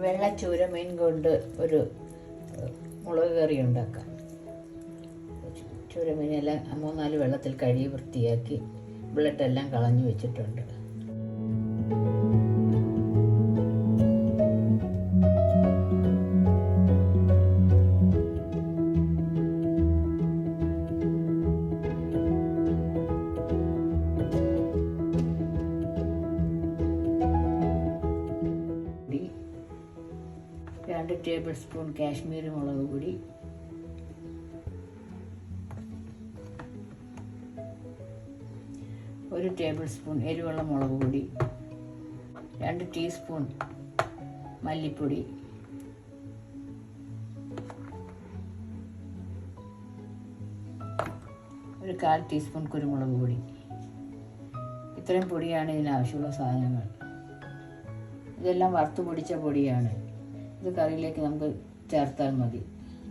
വെള്ള ചൂരമീൻ കൊണ്ട് ഒരു മുളക് കറി ഉണ്ടാക്കാം. ചൂരമീനെല്ലാം 3-4 വെള്ളത്തിൽ കഴുകി വൃത്തിയാക്കി ബ്ലഡെല്ലാം കളഞ്ഞു വെച്ചിട്ടുണ്ട്. രണ്ട് ടേബിൾ സ്പൂൺ കാശ്മീരി മുളക് പൊടി, ഒരു ടേബിൾ സ്പൂൺ എരിവുള്ള മുളക് പൊടി, 2 ടീസ്പൂൺ മല്ലിപ്പൊടി, ഒരു 1/4 ടീസ്പൂൺ കുരുമുളക് പൊടി. ഇത്രയും പൊടിയാണ് ഇതിനാവശ്യമുള്ള സാധനങ്ങൾ. ഇതെല്ലാം വറുത്ത് പൊടിച്ച പൊടിയാണ്. ഇത് കറിയിലേക്ക് നമുക്ക് ചേർത്താൽ മതി.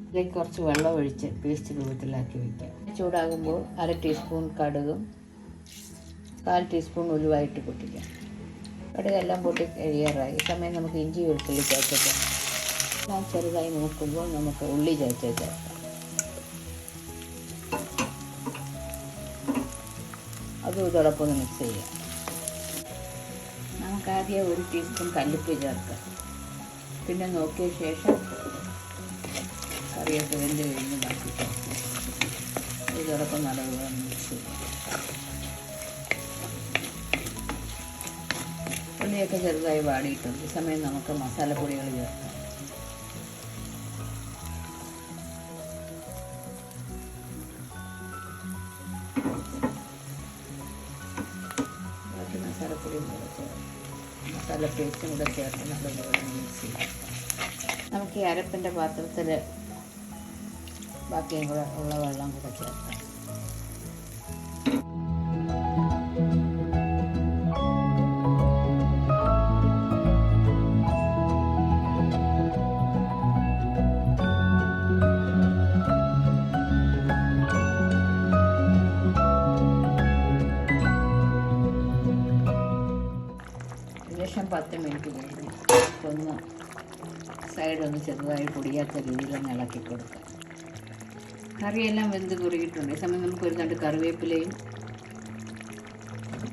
ഇതിലേക്ക് കുറച്ച് വെള്ളം ഒഴിച്ച് പേസ്റ്റ് രൂപത്തിലാക്കി വയ്ക്കാം. ചൂടാകുമ്പോൾ 1/2 ടീസ്പൂൺ കടുകും 1/4 ടീസ്പൂൺ ഉലുവായിട്ട് പൊട്ടിക്കാം. കടുകെല്ലാം പൊട്ടി കഴിയാറായി. ഈ സമയം നമുക്ക് ഇഞ്ചി വെളുത്തുള്ളി ചേർത്തേക്കാം. ഞാൻ ചെറുതായി നോക്കുമ്പോൾ നമുക്ക് ഉള്ളി ചേർക്കാം. അതും ഇതോടൊപ്പം ഒന്ന് മിക്സ് ചെയ്യാം. നമുക്കാദ്യം 1 ടീസ്പൂൺ കല്ലുപ്പ് ചേർക്കാം. പിന്നെ നോക്കിയ ശേഷം കറിയൊക്കെ വെന്ത് കഴിഞ്ഞ് ബാക്കി ചേർക്കാം. ഇതോടൊപ്പം നല്ലതുപോലെ മിക്സ് ചെയ്യാം. ഉള്ളിയൊക്കെ ചെറുതായി വാടിയിട്ടുണ്ട്. ഈ സമയം നമുക്ക് മസാലപ്പൊടികൾ ചേർക്കാം. ബാക്കി മസാലപ്പൊടിയും കൂടെ ചേർക്കാം. മസാല പേസ്റ്റും കൂടെ ചേർത്ത് നല്ലതുപോലെ മിക്സ് ചെയ്യാം. നമുക്ക് ഈ അരപ്പിൻ്റെ പാത്രത്തിൽ ബാക്കിയും കൂടെ ഉള്ള വെള്ളം കൂടെ ചേർക്കാം. ഏകദേശം 10 മിനിറ്റ് കഴിഞ്ഞ് ഒന്ന് സൈഡൊന്ന് ചെറുതായി പൊടിയാത്ത രീതിയിൽ ഒന്ന് ഇളക്കി കൊടുക്കാം. കറിയെല്ലാം വെന്ത് കുറുകിയിട്ടുണ്ട്. ഈ സമയം നമുക്ക് ഒരു 2 കറിവേപ്പിലയും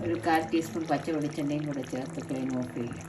ഒരു 1/4 ടീസ്പൂൺ പച്ച വെളിച്ചെണ്ണയും കൂടെ ചേർത്ത് ഫ്ലെയിം ഓഫ് ചെയ്യാം.